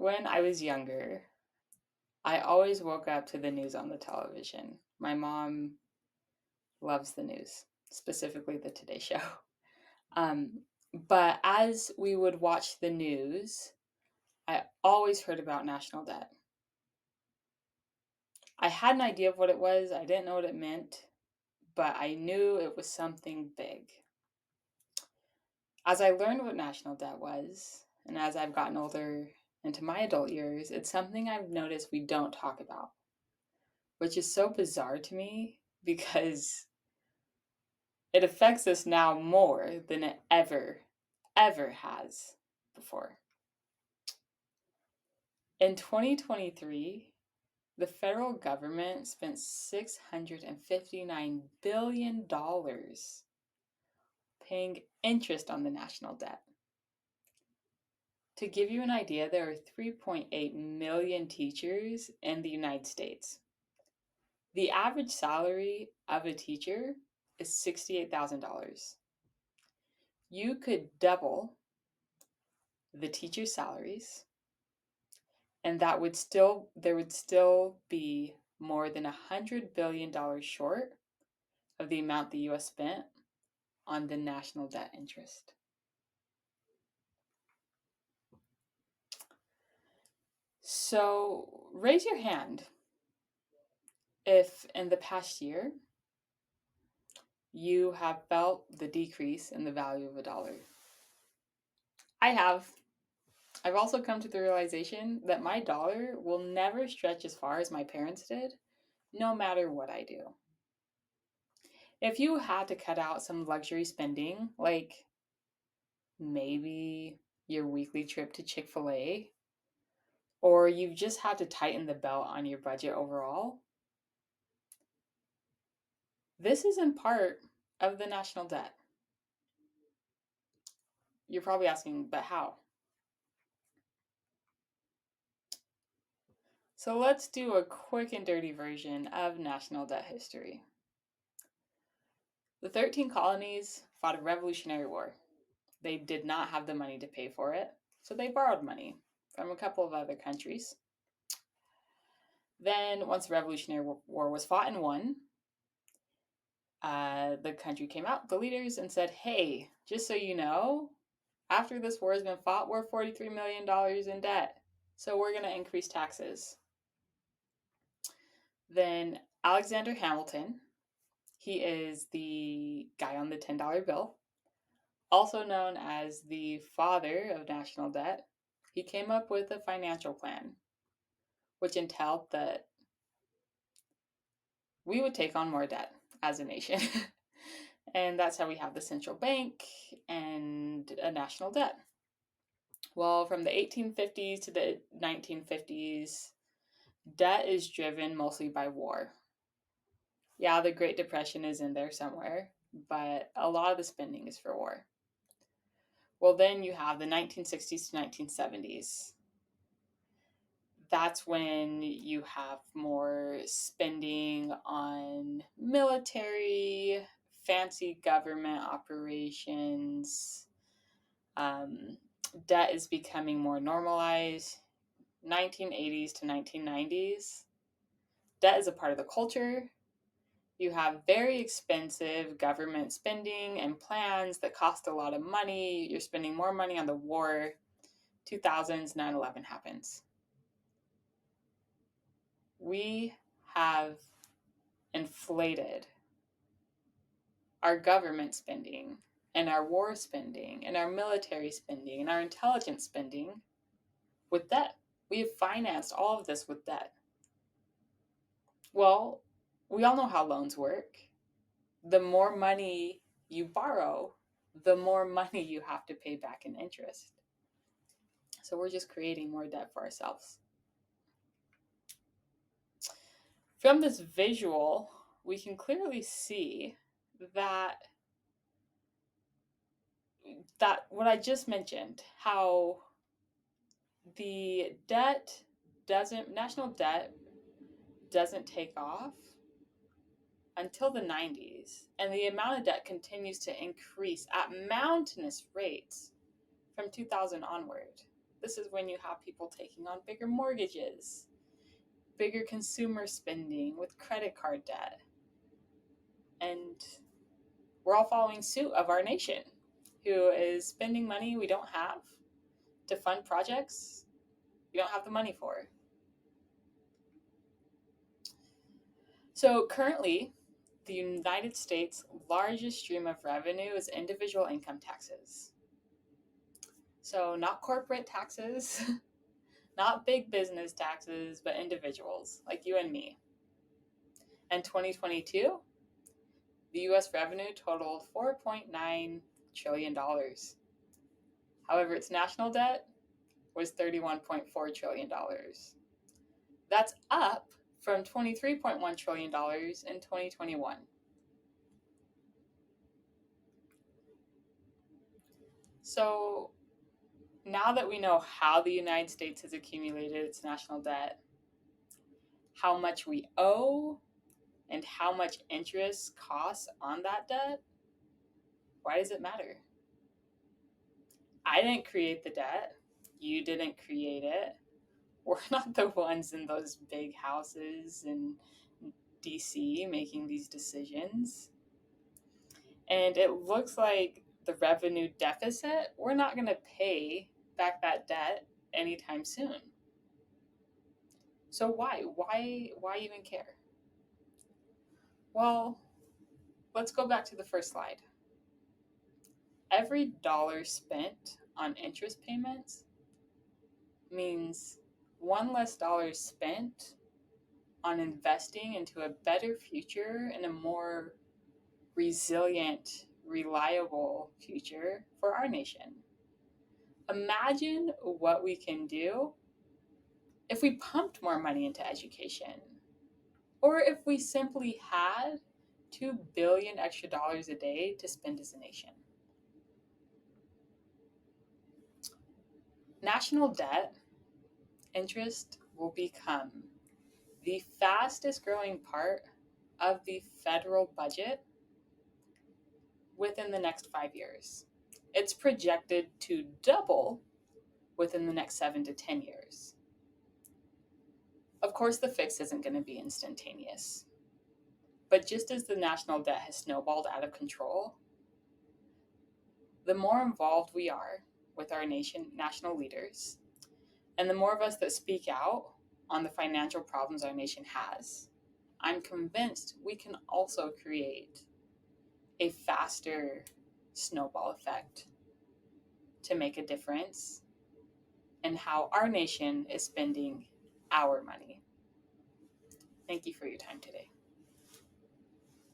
When I was younger, I always woke up to the news on the television. My mom loves the news, specifically the Today Show. Um, but as we would watch the news, I always heard about national debt. I had an idea of what it was, I didn't know what it meant, but I knew it was something big. As I learned what national debt was, and as I've gotten older into my adult years, it's something I've noticed we don't talk about, which is so bizarre to me because it affects us now more than it ever has before. In 2023, the federal government spent $659 billion paying interest on the national debt. To give you an idea, there are 3.8 million teachers in the United States. The average salary of a teacher is $68,000. You could double the teachers' salaries, and there would still be more than $100 billion short of the amount the US spent on the national debt interest. So raise your hand if in the past year you have felt the decrease in the value of a dollar. I have. I've also come to the realization that my dollar will never stretch as far as my parents did, no matter what I do. If you had to cut out some luxury spending, like maybe your weekly trip to Chick-fil-A, or you've just had to tighten the belt on your budget overall, this is in part of the national debt. You're probably asking, but how? So let's do a quick and dirty version of national debt history. The 13 colonies fought a Revolutionary War. They did not have the money to pay for it, so they borrowed money from a couple of other countries. Then, once the Revolutionary War was fought and won, the country came out, the leaders, and said, hey, just so you know, after this war has been fought, we're $43 million in debt, so we're going to increase taxes. Then Alexander Hamilton, he is the guy on the $10 bill, also known as the father of national debt. He came up with a financial plan, which entailed that we would take on more debt as a nation. And that's how we have the central bank and a national debt. Well, from the 1850s to the 1950s, debt is driven mostly by war. Yeah, the Great Depression is in there somewhere, but a lot of the spending is for war. Well, then you have the 1960s to 1970s. That's when you have more spending on military, fancy government operations. Debt is becoming more normalized. 1980s to 1990s, debt is a part of the culture. You have very expensive government spending and plans that cost a lot of money. You're spending more money on the war. 2000s, 9/11 happens. We have inflated our government spending and our war spending and our military spending and our intelligence spending with debt. We have financed all of this with debt. Well, we all know how loans work. The more money you borrow, the more money you have to pay back in interest. So we're just creating more debt for ourselves. From this visual, we can clearly see that what I just mentioned, how the national debt doesn't take off until the 90s, and the amount of debt continues to increase at mountainous rates from 2000 onward. this is when you have people taking on bigger mortgages, bigger consumer spending with credit card debt. And we're all following suit of our nation, who is spending money we don't have to fund projects we don't have the money for. So currently, the United States' largest stream of revenue is individual income taxes. So not corporate taxes, not big business taxes, but individuals like you and me. In 2022, the US revenue totaled $4.9 trillion. However, its national debt was $31.4 trillion. That's up from $23.1 trillion in 2021. So now that we know how the United States has accumulated its national debt, how much we owe, and how much interest costs on that debt, why does it matter? I didn't create the debt. You didn't create it. We're not the ones in those big houses in DC making these decisions. And it looks like the revenue deficit, we're not going to pay back that debt anytime soon. So why? Why even care? Well, let's go back to the first slide. Every dollar spent on interest payments means one less dollar spent on investing into a better future and a more resilient, reliable future for our nation. Imagine what we can do if we pumped more money into education, or if we simply had $2 billion extra dollars a day to spend as a nation. National debt interest will become the fastest growing part of the federal budget within the next 5 years. It's projected to double within the next 7 to 10 years. Of course, the fix isn't going to be instantaneous. But just as the national debt has snowballed out of control, the more involved we are with our national leaders, and the more of us that speak out on the financial problems our nation has, I'm convinced we can also create a faster snowball effect to make a difference in how our nation is spending our money. Thank you for your time today.